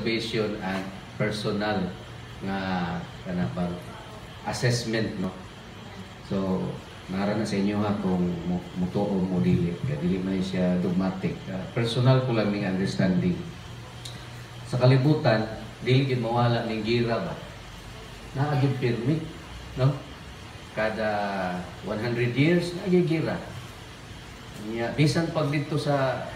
observation and personal nga kanang assessment, no? So nara na sa inyo ha kung mutuo mo dili, kaya dili man siya dogmatic. Personal ko lang ning understanding. Sa kalibutan, dili gid mawala ning gira ba? Naagid pirmi, no? Kada 100 years naagid gira. Bisan pag dito sa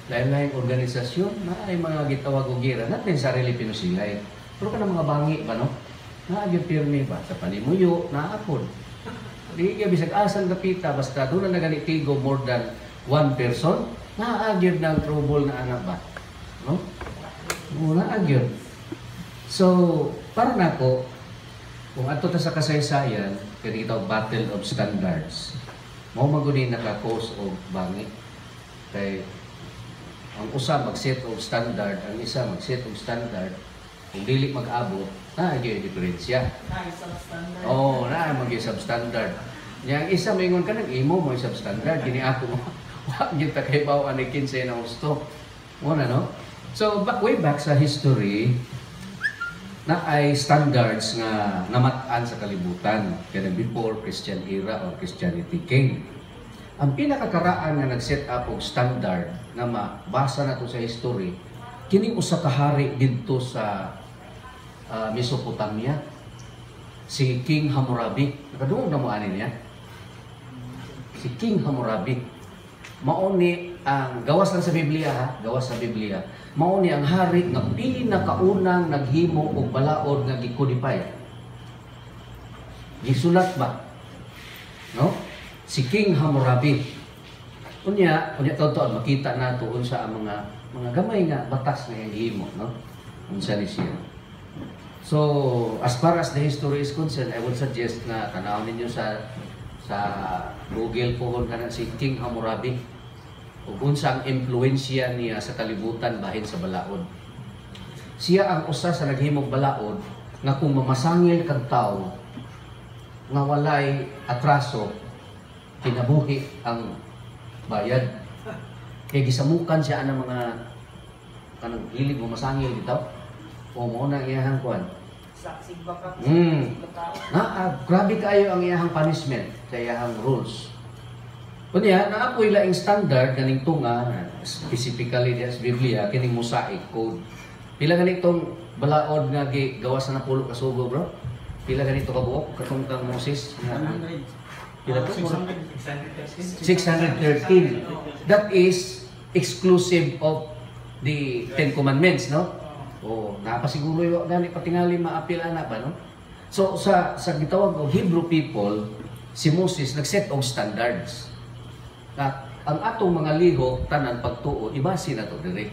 lain-lain organisasyon, na ay mga gitawag og gira, natin sarili pinusilay. Pero ka mga bangi ba, no? Naagid pirmi ba? Sa panimuyo, naapod. Di ka bisag asang kapita, basta doon na naganitigo more than one person, naagid ng trouble na anak ba? No? Naagid. So, para na ko, kung ato ta sa kasaysayan, kaya kita battle of standards, mao magunin naka-cause og bangi. Kay ang usa mag-set og standard, ang isa mag-set og standard, kung dili mag-abot, naagay diferensya. Substandard. Oo, mag substandard. Yang isa maingon ka nang imo mo substandard, gini ako mo. Wa gyud ta kay bawo ani kinsa na gusto. Mo na no? So way back sa history na ay standards nga namat-an sa kalibutan kaya before Christian era or Christianity came. Ang pinakakaraan nga nag-set up og standard nga mabasa nato sa history kining usa ka hari didto sa Mesopotamia, si King Hammurabi. Nakadungog na mo ani niya. Si King Hammurabi. Mauni ang gawas lang sa Biblia ha, gawas sa Biblia. Mauni ang hari nga pinakaunang naghimo og balaod nga gikodify. Gisulat ba? No? Si King Hammurabi. Unya tawon makita nato unsa ang mga gamay nga batas nga gihimo, no? Unsa ni siya. So, as far as the history is concerned, I would suggest na tanawin ninyo sa Google po kana si King Hammurabi. Ug unsa ang impluwensya niya sa kalibutan bahin sa balaod. Siya ang usa sa naghimog balaod nga kung mamasangil kag tawo nga walay atraso kinabuhi ang bayad. Kaya gisamukan siya ng mga kanang hilig mo masangil dito. O mo na iyahang kuan. Saksig baka. Grabe kayo ang iyahang punishment sa iyahang rules. Kunya, naapoy laing standard kaning tunga, specifically sa Biblia, kining Mosaic Code. Pila ganitong balaod nga gawas na pulo ka sugo, bro? Pila ganito ka buok katong kang Moses? 100. Pila to? 613. 613. That is exclusive of the Ten Commandments, no? Oh, napasiguro yo gani patingali maapil ana ba, no? So sa gitawag og Hebrew people, si Moses nag-set og standards. At ang atong mga liho tanan pagtuo ibasi na to diri.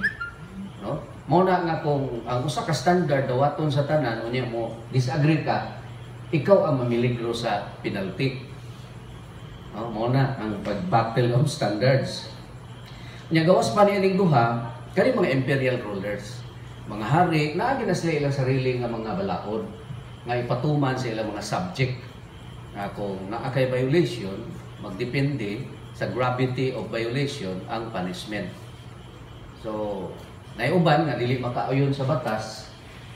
No? Mo na nga kung ang usa ka standard dawaton sa tanan unya mo disagree ka, ikaw ang mamiligro sa penalty. No? Mo na ang pag-battle of standards. Nya gawas pa niining duha kani mga imperial rulers. Mga hari, naagi na sila ilang sarili nga mga balaod nga ipatuman sa ilang mga subject nga kung naakay violation, magdepende sa gravity of violation ang punishment. So, naiuban nga dili makaayon sa batas,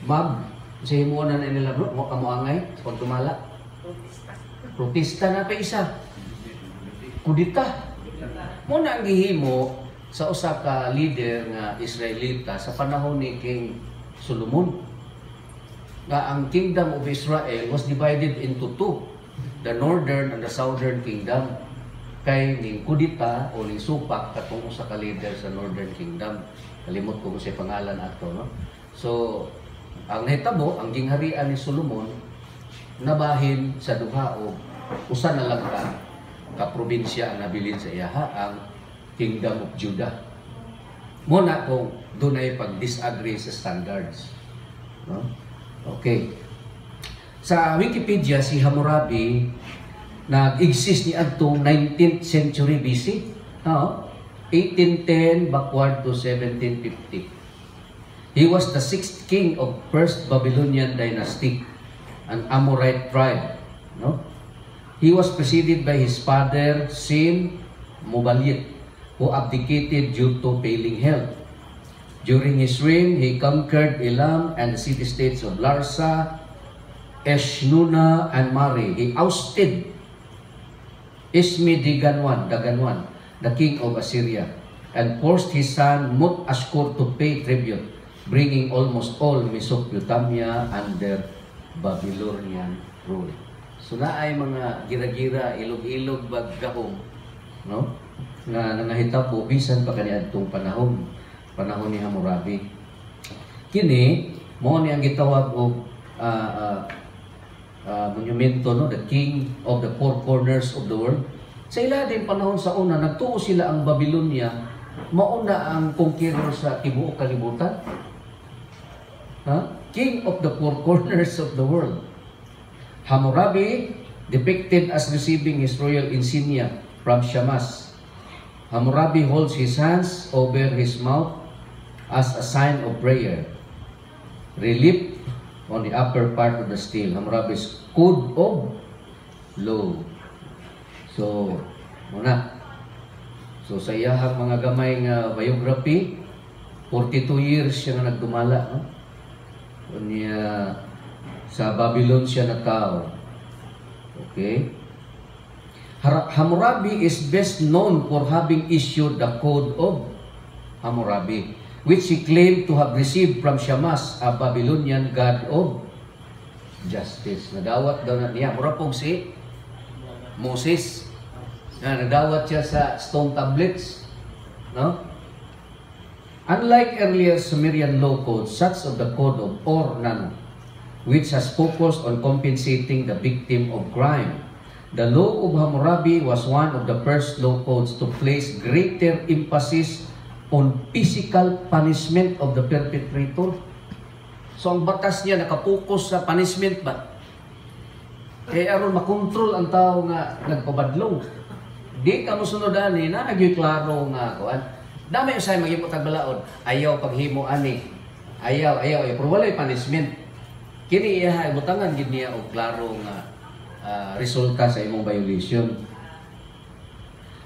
sa himuon na nila bro, mo kamuangay sa pagtumala. Protesta na pa isa. Kudita. Mo na ang gihimo sa usa ka leader nga Israelita sa panahon ni King Solomon. Nga ang Kingdom of Israel was divided into two, the northern and the southern kingdom. Kay ning kudita o ning supak katong usa ka leader sa northern kingdom. Kalimot ko sa pangalan ato, no? So, ang nahitabo, ang gingharian ni Solomon nabahin sa duha o usa na lang ka probinsya ang nabilin sa iyaha, ang Kingdom of Judah. Muna kung dunay pag-disagree sa standards. No? Okay. Sa Wikipedia, si Hammurabi nag-exist ni adtong 19th century BC. 1810 backward to 1750. He was the 6th king of First Babylonian dynasty, an Amorite tribe. No? He was preceded by his father, Sin Mubalit, who abdicated due to failing health. During his reign, he conquered Elam and the city-states of Larsa, Eshnuna, and Mari. He ousted Daganwan, the king of Assyria, and forced his son Mut-Ashkur to pay tribute, bringing almost all Mesopotamia under Babylonian rule. So na ay mga gira-gira, ilog-ilog, baggahom, no? Nga nangahitabo bisan pa kaniadtong panahon ni Hammurabi. Kini mo ni ang gitawag og monumento, no, the king of the four corners of the world. Sa ila din panahon sa una nagtuo sila ang Babylonia, mauna ang conqueror sa tibuok kalibutan. King of the four corners of the world. Hammurabi depicted as receiving his royal insignia from Shamash. Hammurabi holds his hands over his mouth as a sign of prayer. Relief on the upper part of the stele. Hammurabi's code of law. So, muna. So, sa iyahang mga gamay nga biography, 42 years siya nga nagdumala, no? Unya, sa Babylon siya nagkao. Okay? Hammurabi is best known for having issued the Code of Hammurabi, which he claimed to have received from Shamash, a Babylonian god of justice. Nadawat daw na niya. Mura pong si Moses. Nadawat siya sa stone tablets. No? Unlike earlier Sumerian law codes, such as the Code of Or-Nan, which has focused on compensating the victim of crime, the law of Hammurabi was one of the first law codes to place greater emphasis on physical punishment of the perpetrator. So ang batas niya nakapokus sa punishment ba? Kaya aron makontrol ang tao nga nagpabadlong. Di ka mosunodan ni na nagyoy klaro nga kuan. Dami usay maghimo tag balaod. Ayaw paghimo ani. Ayaw pero walay punishment. Kini iya ibutangan gid niya og klaro nga resulta sa imong violation.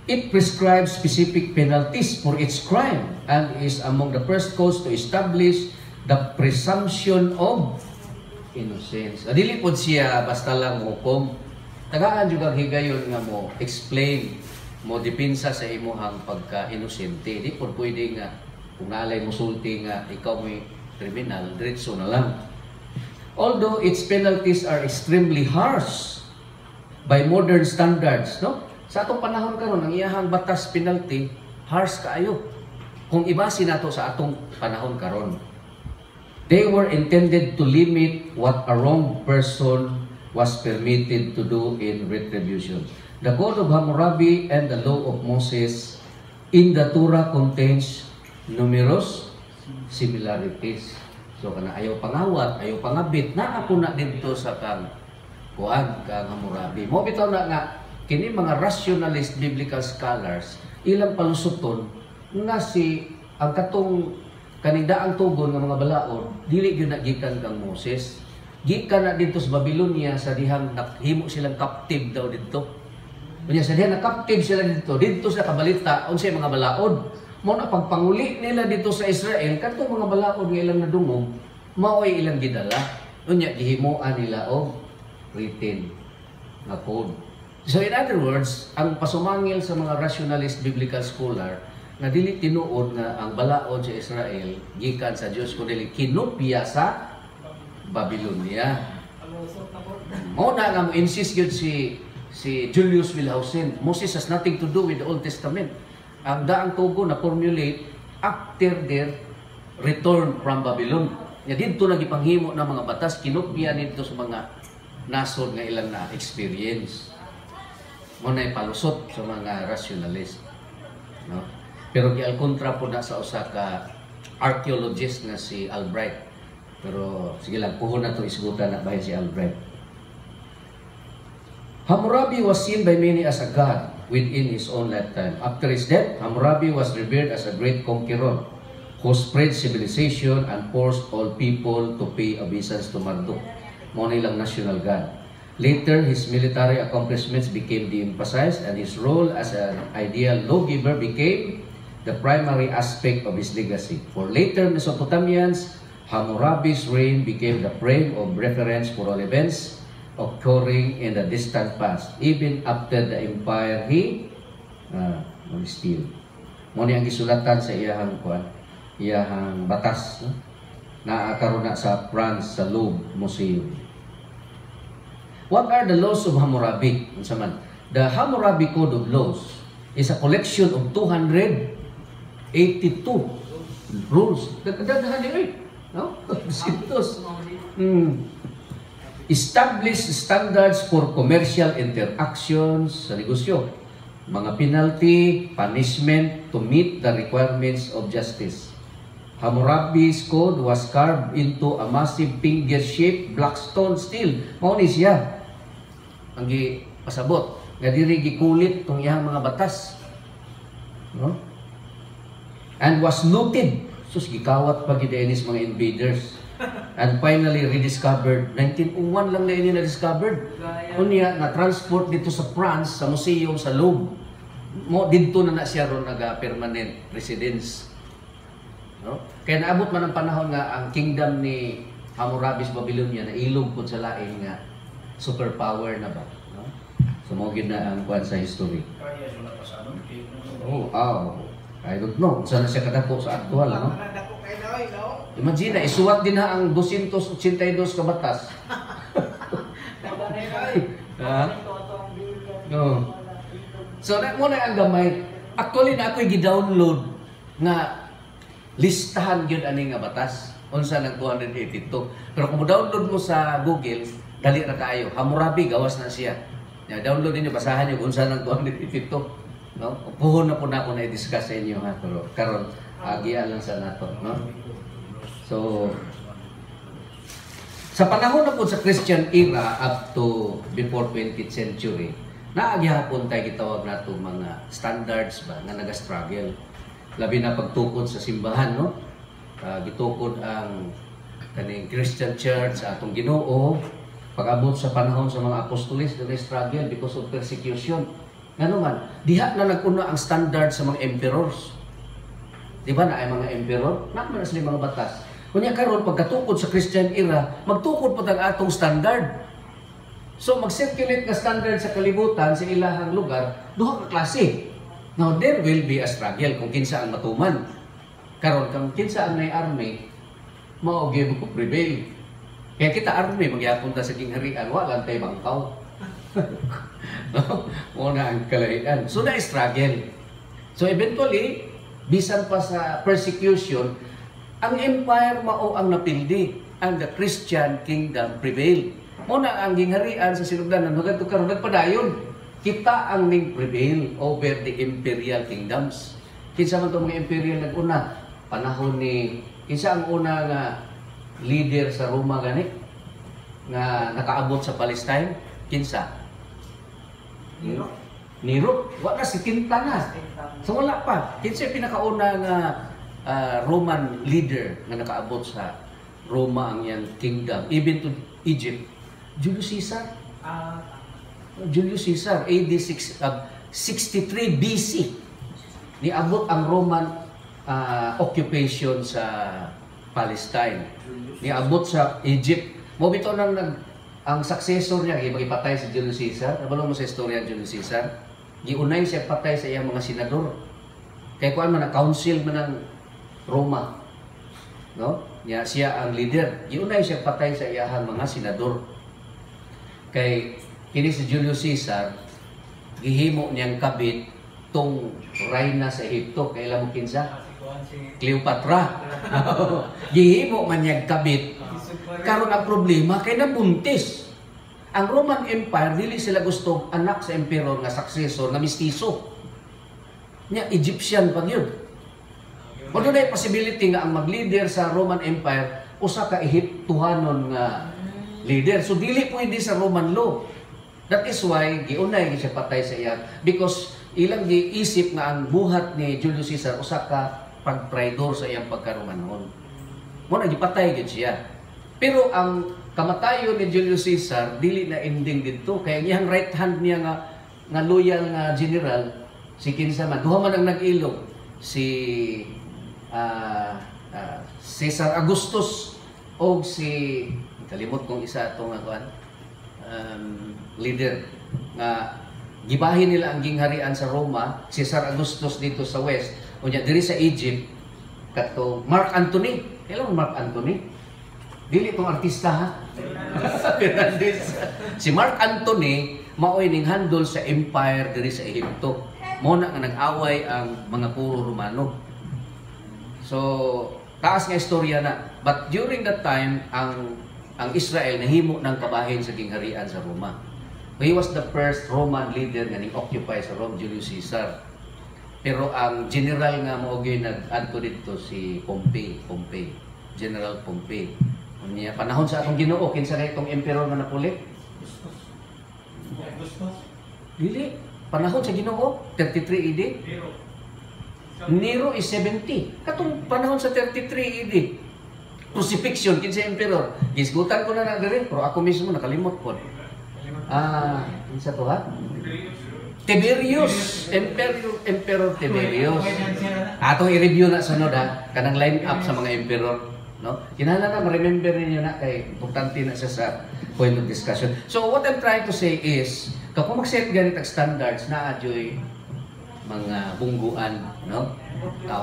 It prescribes specific penalties for its crime and is among the first codes to establish the presumption of innocence. Dili pod siya basta lang hukom. Tagaan juga higayon nga mo explain, mo depensa sa imong pagka-inosente. Di pod pwede nga kung nalay mo sulti nga ikaw may kriminal, diretso na lang. Although its penalties are extremely harsh by modern standards, no? Sa atong panahon karon ang iyahang batas penalty harsh kaayo kung ibase nato sa atong panahon karon. They were intended to limit what a wrong person was permitted to do in retribution. The Code of Hammurabi and the Law of Moses in the Torah contains numerous similarities. So kana ayaw pangawat, ayaw pangabit, na ako na dito sa kang Hammurabi. Mo bitaw na nga kini mga rationalist biblical scholars ilang palusuton nga si ang katong kanidaang tugon nga mga balaod dili gyud gikan kang Moses, gikan na dito sa Babylonia sa dihang naghimo silang captive daw dito. Unya sa dihang na captive sila dito sa kabalita unsay mga balaod mo na pagpanguli nila dito sa Israel kadtong mga balaod nga ilang nadungog maoy ilang gidala. Unya gihimuan nila og written na code. So in other words, ang pasumangil sa mga rationalist biblical scholar na dili tinuod nga ang balaod sa Israel gikan sa Dios kundi kinopya sa Babylonia. Mo na nga mo insist gyud si Julius Wellhausen, Moses has nothing to do with the Old Testament. Ang daang tugo na formulate after their return from Babylon. Ya didto na gipanghimo ng mga batas kinopya nito sa mga nasod nga ilang na experience. Mo na ipalusot sa mga rationalist, no? Pero gial kontra po na sa usa ka archaeologist nga si Albright. Pero sige lang puhon na to isgutan na bahin si Albright. Hammurabi was seen by many as a god within his own lifetime. After his death, Hammurabi was revered as a great conqueror who spread civilization and forced all people to pay obeisance to Marduk, mo nilang national god. Later, his military accomplishments became de-emphasized and his role as an ideal lawgiver became the primary aspect of his legacy. For later Mesopotamians, Hammurabi's reign became the frame of reference for all events occurring in the distant past, even after the empire he still. Muna ang gisulatan sa iyahang batas, no? Na karon na sa France sa Louvre Museum. What are the laws of Hammurabi? The Hammurabi Code of Laws is a collection of 282 rules. Dagdagan ni no? Sintos. Establish standards for commercial interactions sa negosyo. Mga penalty, punishment to meet the requirements of justice. Hammurabi's code was carved into a massive finger-shaped black stone stele. Mao ni siya ang pasabot nga diri gikulit tong iyang mga batas. No? And was noted. Sus, gikawat pa gid inis mga invaders. And finally rediscovered 1901 lang na ini na-discovered. Unya na transport dito sa France sa museum sa Louvre. Mo didto na siya ron naga-permanent residence. No? Kaya naabot man ang panahon nga ang kingdom ni Hammurabi's Babylonia na ilog pud sa lain nga superpower na ba, no? So mo gid na ang kwan sa history. I don't know. Saan siya kadako sa aktual, no? Imagine, isuwat din na ang 282 ka batas. No. So, muna ang gamay. Actually, na ako'y gi-download nga listahan yun ani nga batas. Unsa ng 282. Pero kung download mo sa Google, dali na kayo. Hammurabi, gawas na siya. Download niyo, basahan niyo kung unsa ng 282. No? Puhon na po na ako na i-discuss sa inyo, ha? Pero karon agian lang sa nato, no? So sa panahon na po sa Christian era up to before 20th century, naagyahapon tayo gitawag nato mga standards ba nga naga-struggle. Labi na pagtukod sa simbahan, no? Gitukod ang kaning Christian Church sa atong Ginoo. Pag-abot sa panahon sa mga apostoles, nag-struggle because of persecution. Ano man, diha na naguna ang standard sa mga emperors. Di ba na ay mga emperor? Naman sila mga batas. Kunya karon pagkatukod sa Christian era, magtukod pa tag atong standard. So mag-circulate nga standard sa kalibutan sa ilahang lugar, duha ka klase. Now there will be a struggle kung kinsa ang matuman. Karon kung kinsa ang nay army, mao gyud ko prevail. Kaya kita army magyapon ta sa kingharian, wala tay bangkaw. No? Muna ang kalaian. So na-struggle. So eventually, bisan pa sa persecution, ang empire mao ang napildi. And the Christian kingdom prevailed. Muna ang gingharian sa sinugdanan, hanggang karon nagpadayon. Kita ang ning prevail over the imperial kingdoms. Kinsa man itong mga imperial nag-una? Panahon ni, kinsa ang una nga leader sa Roma gani? Nga nakaabot sa Palestine? Kinsa? Nero. Wala si Tinta na. So wala pa. Kinsa pinakauna nga Roman leader na nakaabot sa Roma ang yan kingdom, even to Egypt? Julius Caesar. Julius Caesar, AD 63 BC. Niabot ang Roman occupation sa Palestine. Niabot sa Egypt. Mo bitaw nang ang successor niya, ipatay si Julius Caesar. Nabalo mo sa istorya ni Julius Caesar? Giunay siya patay sa iyang mga senador. Kaya kuan man, council man ng Roma. No? Siya ang leader. Giunay siya patay sa iyang mga senador. Kay kini si Julius Caesar, gihimo niyang kabit tong reyna sa Egypto. Kailan mo kinsa? Cleopatra. Gihimo man niyang kabit. Karon ang problema kay nabuntis. Ang Roman Empire dili sila gusto anak sa emperor nga successor nga mistiso. Nya Egyptian pa gyud. Wala na possibility nga ang mag-leader sa Roman Empire usa ka Ehiptohanon nga leader. So dili pwede sa Roman law. That is why giunay siya patay sa iya because ilang giisip nga ang buhat ni Julius Caesar usa ka pag-traidor sa iyang pagkaromanon. Mo na gipatay gid siya. Pero ang kamatayon ni Julius Caesar dili na ending dito kay iyang right hand niya nga loyal nga general si kinsa man duha man ang nag-ilog si Caesar Augustus o si kalimot kong isa itong leader nga gibahin nila ang gingharian sa Roma, Caesar Augustus dito sa west, unya diri sa Egypt kato Mark Antony. Kailan Mark Antony? Dili itong artista ha. Si Mark Antony maoy ning handle sa empire diri sa Ehipto. Mo na nga nag-away ang mga puro Romano. So taas nga istorya na. But during that time ang Israel nahimo ng kabahin sa gingharian sa Roma. He was the first Roman leader nga ning-occupy sa Rome, Julius Caesar. Pero ang general nga mao gyud nag-adto dito si Pompey, General Pompey. Unya panahon sa atong Ginoo kinsa kay itong emperor nga napuli? Dili, panahon sa Ginoo 33 AD. Nero is 70. Katong panahon sa 33 AD. Crucifixion kinsa emperor. Gisgutan ko na diri, pero ako mismo nakalimot po. Kinsa to ha? Tiberius, Emperor Tiberius. Atong i-review na sunod ha, kanang line up sa mga emperor, no? Kinahanglan na ma-remember ninyo na kay importante na siya sa point of discussion. So what I'm trying to say is, kapag mag-set ganit ang standards na adyoy mga bungguan, no?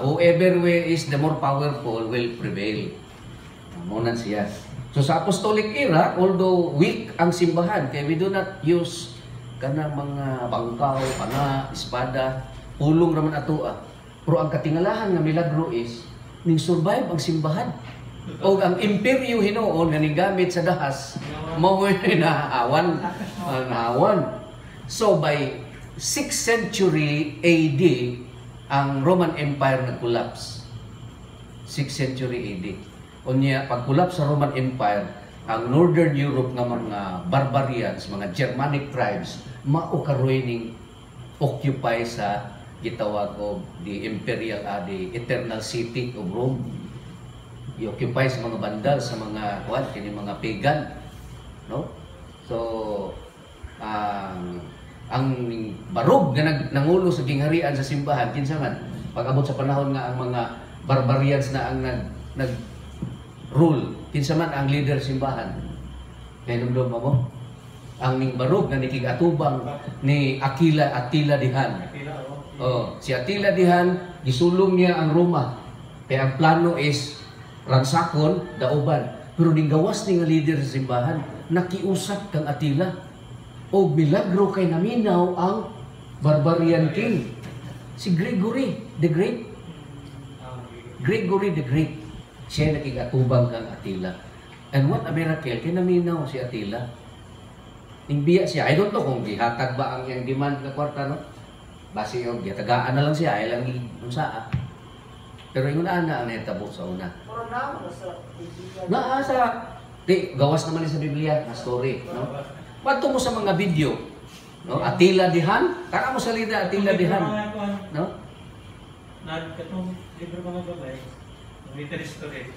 Whoever way is the more powerful will prevail. Munan siya. So sa apostolic era, although weak ang simbahan, kaya we do not use kanang mga bangkaw, pana, espada, pulong raman atoa. Pero ang katingalahan nga milagro is ning survive ang simbahan. O ang imperyo hinuon nga gamit sa dahas, mao naawan. So by 6th century AD, ang Roman Empire nag-collapse. 6th century AD. Unya pag-collapse sa Roman Empire, ang Northern Europe nga mga barbarians, mga Germanic tribes, mao karoy ning occupy sa gitawag og the imperial the eternal city of Rome. I-occupy sa mga bandal, sa mga kini mga pagan, no? So ang barog nga nangulo sa gingharian sa simbahan kinsa man pag-abot sa panahon nga ang mga barbarians na ang nag rule kinsa man ang leader simbahan. Kay numdum mo ang ning barog nga nikigatubang ni Attila Dihan. Si Attila Dihan gisulong niya ang Roma. Kaya ang plano is ransakon dauban. Pero ning gawas ni nga leader sa simbahan nakiusap kang Attila o milagro kay naminaw ang barbarian king si Gregory the Great. Gregory the Great. Siya nakigatubang kang Attila. And what a miracle, kinaminaw si Attila. Ingbiya siya. I don't know kung gihatag ba ang yung demand na kwarta, no? Basi yung gitagaan na lang siya, ay lang yung saa. Pero yung una ang naitabo sa una. Pero naman sa Biblia. Sa gawas naman sa Biblia, na story, no? Bato mo sa mga video, no? Attila Dihan, taka mo sa lida Attila Dihan, no? Katong libro ko magabay. Written history.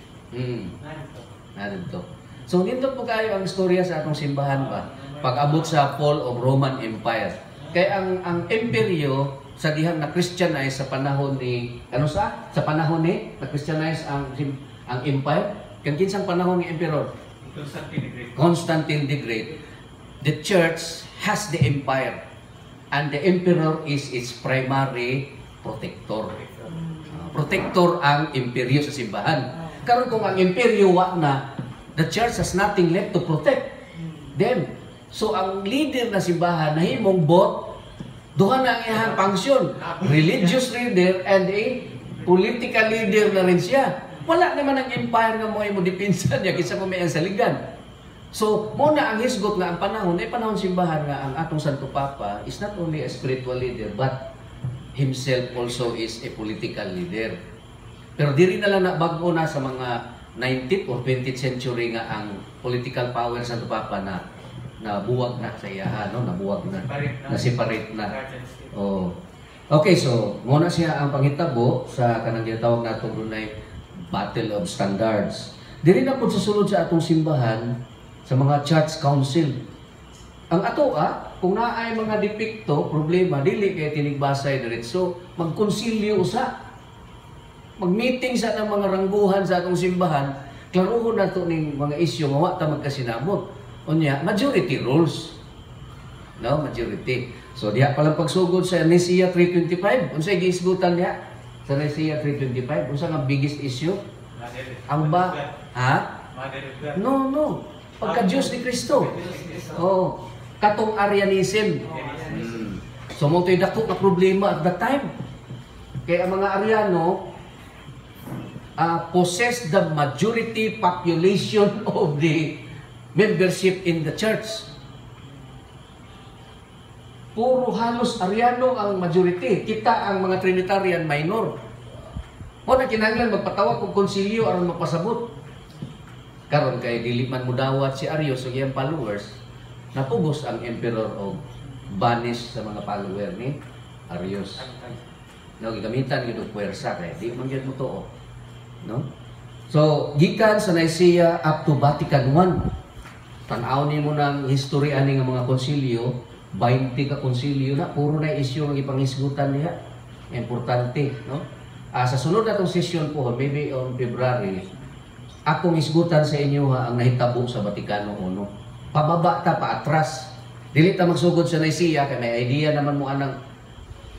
Narito. So nindot po kayo ang istorya sa atong simbahan ba? Pag-abot sa fall of Roman Empire. Kaya ang imperyo sa dihang na Christianize sa panahon ni sa panahon ni na Christianize ang empire. Kan kinsang panahon ni emperor Constantine the Great. The church has the empire and the emperor is its primary protector. Protector ang imperyo sa simbahan. Karon kung ang imperyo wa na, the church has nothing left to protect them. So ang leader na simbahan nahimong bot, duha na ang iyang function, religious leader and a political leader na rin siya. Wala naman ang empire nga mo dipinsan niya kinsa mo may ang saligan. So mo na ang hisgot nga ang panahon ay panahon simbahan nga ang atong Santo Papa is not only a spiritual leader but himself also is a political leader. Pero diri na lang bago na sa mga 19th or 20th century nga ang political power sa Santo Papa na nabuwag na sa iya, no? Nabuwag na, na-separate na. Oh. Okay, so muna siya ang panghitabo sa kanang gitawag natong dunay Battle of Standards. Diri na po susulod sa atong simbahan sa mga church council. Ang ato kung naay mga depekto, problema, dili kay tinigbasay diretso, magkonsilyo usa. mag-meeting sa ng mga rangguhan sa atong simbahan, klaruhon na ito ning mga isyu nga wa ta magkasinabot. Unya, majority rules. No, majority. So diha palang pagsugod sa Nicaea 325, unsay giisgutan niya sa Nicaea 325? Unsa nga biggest issue? Ang ba ha? No. Pagka-Diyos ni Kristo. Oh, katong Arianism. So mo to'y dako nga problema at that time. Kaya ang mga Ariano possess the majority population of the membership in the church. Puro halos Ariano ang majority. Kita ang mga Trinitarian minor. O na kinahanglan magpatawag kung konsilyo aron magpasabot. Karon kay dili man mudawat si Arius ug iyang followers, napugos ang emperor og banish sa mga follower ni Arius. No, gigamitan gyud og puwersa kay di man gyud mo tuo. No? So, gikan sa Nicaea up to Vatican I. Tan-aw nimo nang history ani nga mga konsilyo, 20 ka konsilyo na puro na isyu nga ipanghisgutan diha. Importante, no? Sa sunod na itong session po, maybe on February, akong isgutan sa inyo ang nahitabo sa Vaticano I. Pababa ta, paatras. Dili ta magsugod sa Nicaea, kaya may idea naman mo anang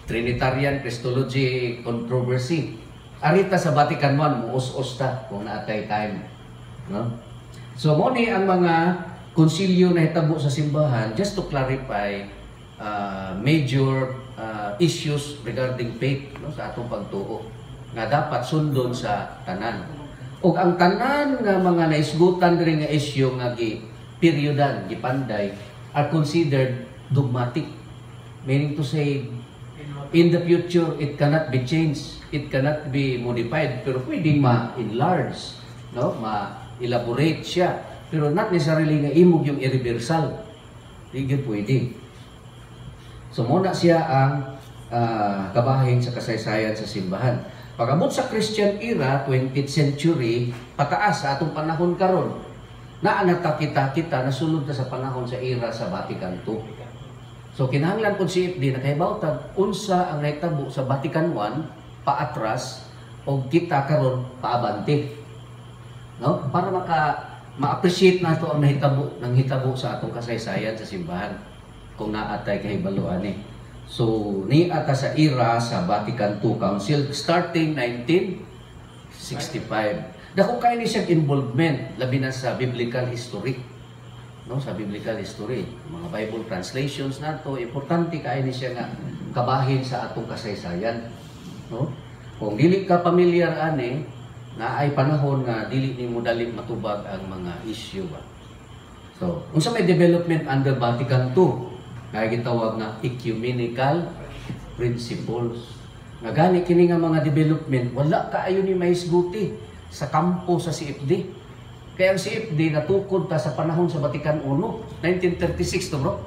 Trinitarian Christology controversy. Arita sa Vatican I, muus-us ta kung naatay time. No? So, mo ni ang mga konsilyo na hitabo sa simbahan, just to clarify major issues regarding faith, no, sa atong pagtuo nga dapat sundon sa tanan. Ug ang tanan nga mga naisgutan diri nga issue nga periodan gipanday are considered dogmatic, meaning to say in the future it cannot be changed, it cannot be modified, pero pwedeng ma-enlarge, no, ma-elaborate siya, pero not necessarily nga imog yung irreversal. Hindi pwede. So muna siya ang kabahin sa kasaysayan sa simbahan. Pagabot sa Christian era, 20th century, pataas sa atong panahon karon, na kita nasunod na sa panahon sa era sa Vatican II. So kinahanglan po si CFD na kahibawtag unsa ang nahitabo sa Vatican I paatras o kita karon paabante. No? Para ma-appreciate nato ang hitabo sa atong kasaysayan sa simbahan kung naatay kahibaluan eh. So, ni ata sa era sa Vatican II Council starting 1965. Dako kay ni siya involvement labi na sa biblical history. No, sa biblical history, mga Bible translations nato, importante kay ni siya nga kabahin sa atong kasaysayan. No? Kung dili ka pamilyar ani, na ay panahon nga dili nimo dali matubag ang mga issue ba. So, unsa may development under Vatican II? Kaya gitawag na ecumenical principles. Nga gani kini nga mga development, wala kaayo ni maisguti sa kampo sa CFD. Kaya ang CFD natukod ta sa panahon sa Vatican I, 1936 to bro?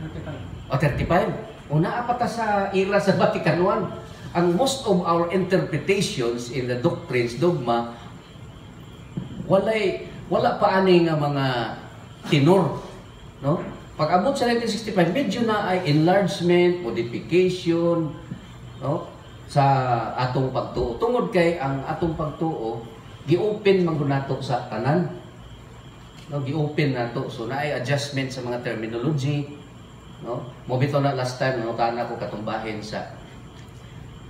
35. O 35. Una pa ta sa era sa Vatican I. Ang most of our interpretations in the doctrines, dogma, wala pa ani nga mga tinor, no? Pag-abot sa 1965, medyo na ay enlargement, modification, no, sa atong pagtuo. Tungod kay ang atong pagtuo, gi-open man nato sa tanan. No, gi-open nato. So naay adjustment sa mga terminology, no. Mo bitaw na last time no kana ko katumbahin sa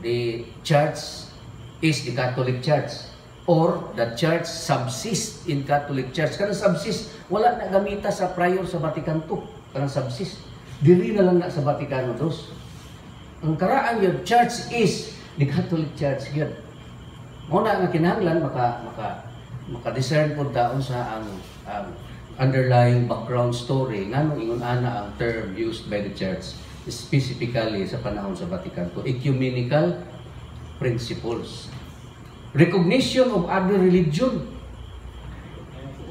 the church is the Catholic Church or the church subsists in Catholic Church. Kana subsist wala na gamita sa prior sa Vatican II. Kanang subsist. Dili na lang na sa Vaticano II. Ang karaan yun, church is the Catholic Church yun. Muna nga kinahanglan, maka-discern po taon sa ang underlying background story nga nung ingon ana ang term used by the church specifically sa panahon sa Vatican II. Ecumenical principles. Recognition of other religion.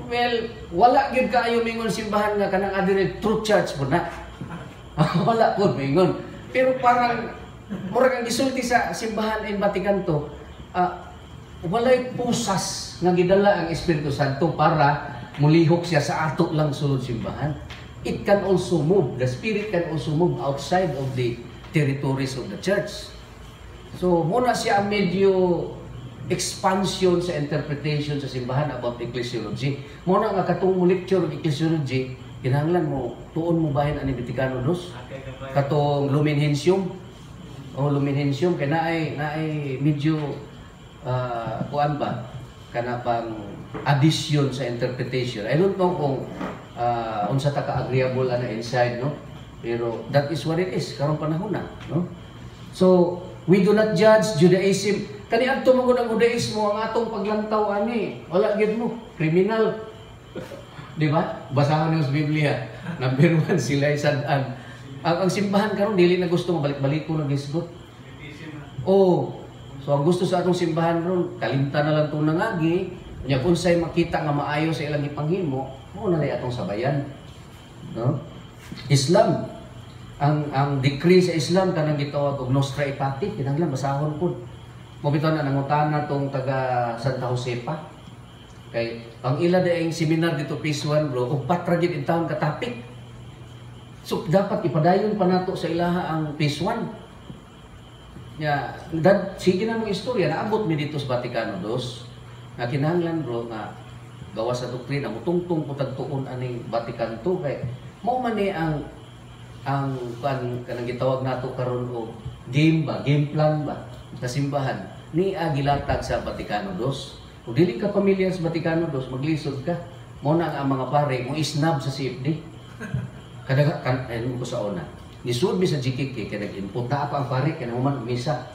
Well, wala gid kaayo mingon simbahan nga kanang adherent true church po na. Wala po mingon. Pero parang murag ang gisulti sa simbahan in Vatican II, walay pusas nga gidala ang Espiritu Santo para mulihok siya sa ato lang sulod simbahan. It can also move. The Spirit can also move outside of the territories of the church. So, muna siya medyo expansion sa interpretation sa simbahan about ecclesiology. Mo na nga katong lecture of ecclesiology, kinahanglan mo tuon mo bahin ani Vaticano II katong Lumen Gentium. Lumen Gentium kay naay medyo kuan ba kana pang addition sa interpretation. I don't know kung unsa ta ka-agreeable ana inside, no? Pero that is what it is karong panahon na, no? So, we do not judge Judaism. Kani adto man gud ang Judaismo ang atong paglantaw ani. Wala gid mo, criminal. Di ba? Basahan niyo sa Biblia. Number 1 sila ay sad-an. Ang simbahan karon dili na gusto mabalik-balik ko ng hisgot. So ang gusto sa atong simbahan ron, kalimtan na lang itong nangagi, nya kung sa'y makita nga maayo sa ilang ipanghimo, mo na lang atong sabayan. No? Islam, ang decree sa Islam, kanang gitawag og Nostra Aetate, kinahanglan basahon po. Mabitaw na nangutana tong taga Santa Josepa. Kay, ang ila daing seminar dito, Phase 1 bro, og patragid in taon ka topic. So, dapat ipadayon pa nato sa ilaha ang Phase 1. Sige na mong istorya, naabot mi dito sa Vaticano II, nga kinahanglan bro, nga gawa sa doktrina, mutungtong putagtuon aning Vatican II, kay mao man ni ang kanang gitawag nato karon og game plan ba, sa simbahan, ni gilatag sa Vaticano II. Kung dili ka pamilya sa Vaticano II, maglisod ka, mo na ang mga pare, mo isnab sa CFD. Ayun ko sa una. Nisud mi sa GKK, kaya nag-input na ako ang pare, kaya naman misa.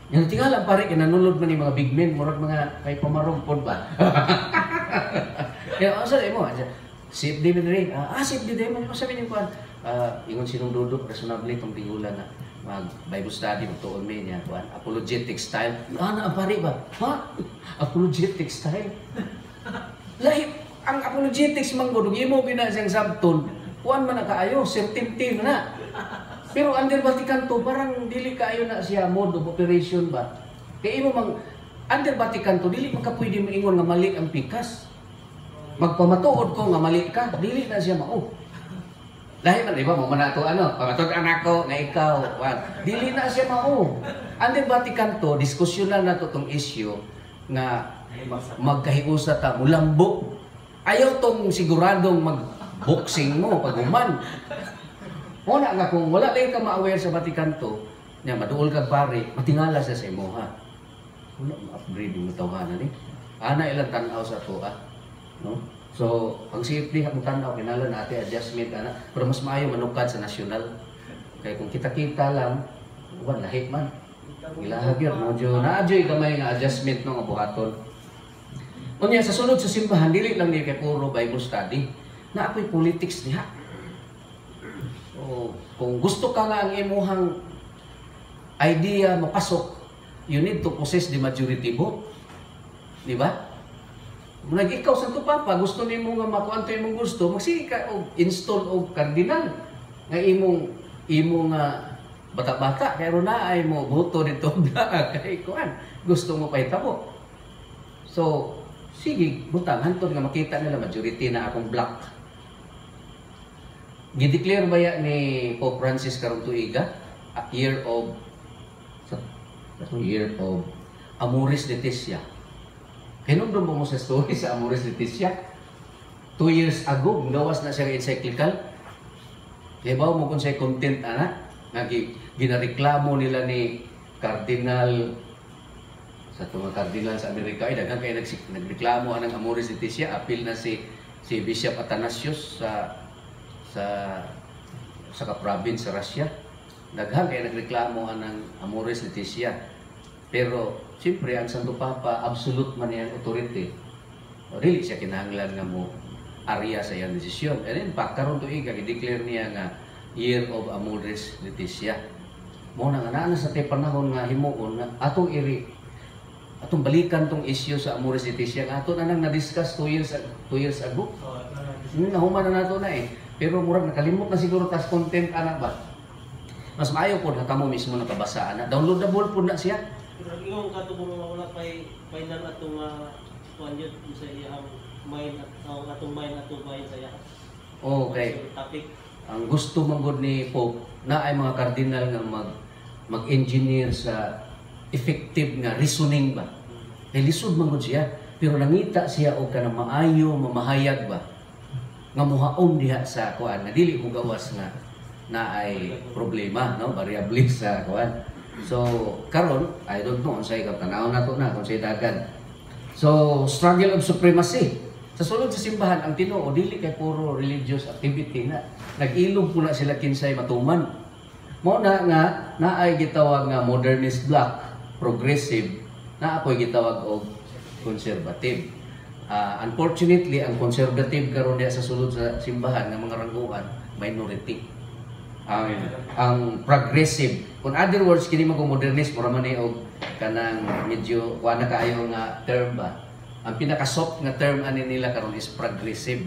Yung tingala ang pare, kaya nanulod man yung mga big men, murag mga kay pamarong po ba? Kaya, saan mo? CFD mo rin. CFD din man. Sabi niyo kuhan, ingon sinong dudok, reasonable itong tigulan na mag-Bible study, magtuon mo niya, kuhan, apologetic style. Na ang pare ba? Apologetic style? Lahi, ang apologetics manggod, imo gina siyang sabton, kuhan man na kaayo, certainty na. Pero under Vatican II, parang dili kaayo na siya mode of operation ba? Kaya imo mang under Vatican II, dili man ka pwede moingon nga mali ang pikas. Magpamatuod ko nga mali ka, dili na siya mao. Lahi man, di ba, mo manato pamatuod anak ko nga ikaw. Dili na siya mao. Under Vatican II, diskusyonan na to tong issue nga magkahiusa ta, mulambo. Ayaw tong siguradong mag-boxing mo, pag-uman. Una nga kung wala lang ka ma-aware sa Vatican II, niya maduol kag pare, matingala sa imo ha. Wala ma-upgrade yung tawhanan ni. Ana ilang tan-aw sa to no? So, ang CFD ang tan-aw kinala natin adjustment ana, pero mas maayo manukad sa nasyonal. Kaya kung kita-kita lang, wala lahit man. Ilahag yun, medyo na-adjoy gamay nga adjustment ng buhaton. Unya sa sunod sa simbahan, dili lang niya kay puro Bible study. Na ako'y politics niya. Kung gusto ka nga ang imuhang idea mapasok, you need to possess the majority vote. Di ba? Muna ikaw sa Papa, gusto nimo nga makuan to imong gusto, magsige ka og install og kardinal nga imong bata-bata kay ro na ay mo boto dito na kay kuan gusto mo pahitabo. So sige, butang hantod nga makita nila majority na akong black. Gideclare ba ya ni Pope Francis karong tuiga a year of Amoris Laetitia. Kinundom mo sa story sa Amoris Laetitia. 2 years ago, gawas na siya encyclical. Ibaw mo kung sa'y content ana, ginareklamo nila ni Cardinal sa mga Cardinal sa Amerika, ay daghang kayo nagreklamo anang Amoris Laetitia, appeal na si Bishop Athanasius sa ka-province sa Russia. Daghang kayo nagreklamo anang Amoris Laetitia. Pero siyempre ang Santo Papa absolute man yang authority. Dili siya kinahanglan nga mo area sa iyang desisyon. And in fact, karon tuiga i-declare niya nga Year of Amoris Laetitia. Mo na nga naa sa tay panahon nga himuon nga atong balikan tong issue sa Amoris Laetitia nga ato na nang na-discuss 2 years ago. Nahuman na nato na eh. Pero murag nakalimot na siguro tas content ana ba. Mas maayo po na kamo mismo nakabasa ana. Downloadable po na siya. Pero yung katong wala pay final atong kuan yun sa iyang mind at atong mind atong mind sa iya. Okay. Topic. Ang gusto manggod ni Pope na ay mga kardinal nga mag-engineer sa effective nga reasoning ba. Kay lisod man gud siya, pero nangita siya og kanang maayo, mamahayag ba nga muhaom diha sa kuan nga dili mo gawas nga naay problema, no, variable sa kuan. So karon I don't know unsay katanawon nato na kung say dagan. So struggle of supremacy sa sulod sa simbahan ang Tinoo dili kay puro religious activity na nag-ilog po na sila kinsay matuman. Mo na nga naay gitawag nga modernist bloc, progressive, na ako'y gitawag og conservative. Unfortunately, ang conservative karon diya sa sulod sa simbahan ng mga rangguan, minority. Ang progressive, kung other words, kini mag-modernist, mura man og kanang medyo wala kaayo nga term ba. Ang pinaka-soft nga term ani nila karon is progressive.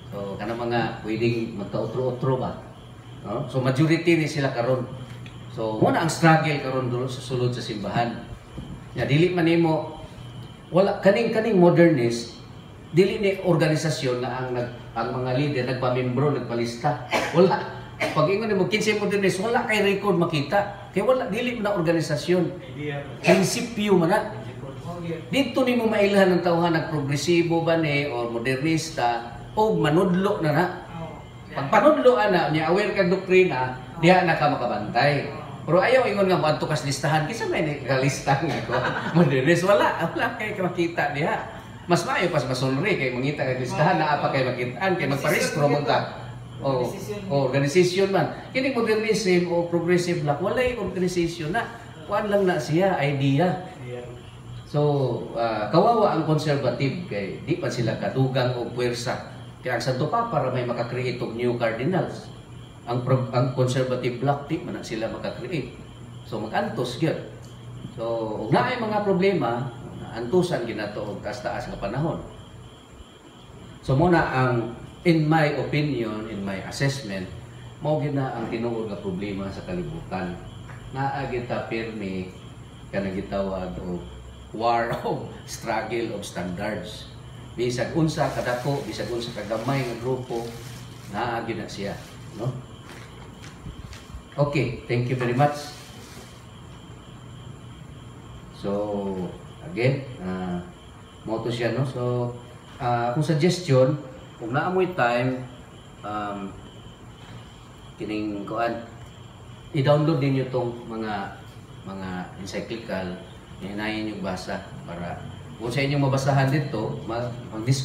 So, kanang mga pwedeng magka-utro-utro ba. No? So, majority ni sila karon. So, muna ang struggle karon dulo sa sulod sa simbahan. Ya, dili man nimo wala kaning modernist, dili ni organisasyon nga ang mga leader nagpamembro, nagpalista. Wala. Pag ingon mo kinsay modernist, wala kay record makita. Kay wala dili man na organisasyon. Prinsipyo man na. Dito nimo mailhan ng tawhan nagprogresibo ba ni or modernista o manudlo na na. Pag panudlo ana niya aware kag doktrina, diha na ka makabantay. Pero ayaw ingon nga moadto kas listahan kisa may nagalistahan ako. Modernist wala kay makita diha. Mas maayo pas masulri kay mangita kag listahan na apa kay makitaan kay magparehistro mo ka. Organisasyon man. Kini modernism o progressive bloc walay organisasyon na. Kuan lang na siya idea. So kawawa ang conservative kay di pa sila kadugang o puwersa. Kaya ang Santo Papa para may maka-create og new cardinals. Ang conservative bloc di man sila maka-create. So mag-antos gyud. So ug naay mga problema, antusan ginato og taas-taas nga panahon. So muna ang in my opinion, in my assessment, mao gyud na ang tinuod nga problema sa kalibutan. Naa gyud ta pirmi kanang gitawag og war of struggle of standards. Bisag unsa kadako, bisag unsa kagamay nga grupo, naa gyud na siya, no? Okay, thank you very much. So, again, mo to siya, no? So, kung suggestion, kung naamoy time, kining kuan, i-download ninyo tong mga encyclical, hinayin yung basa para kung sa inyong mabasahan dito, mag-discuss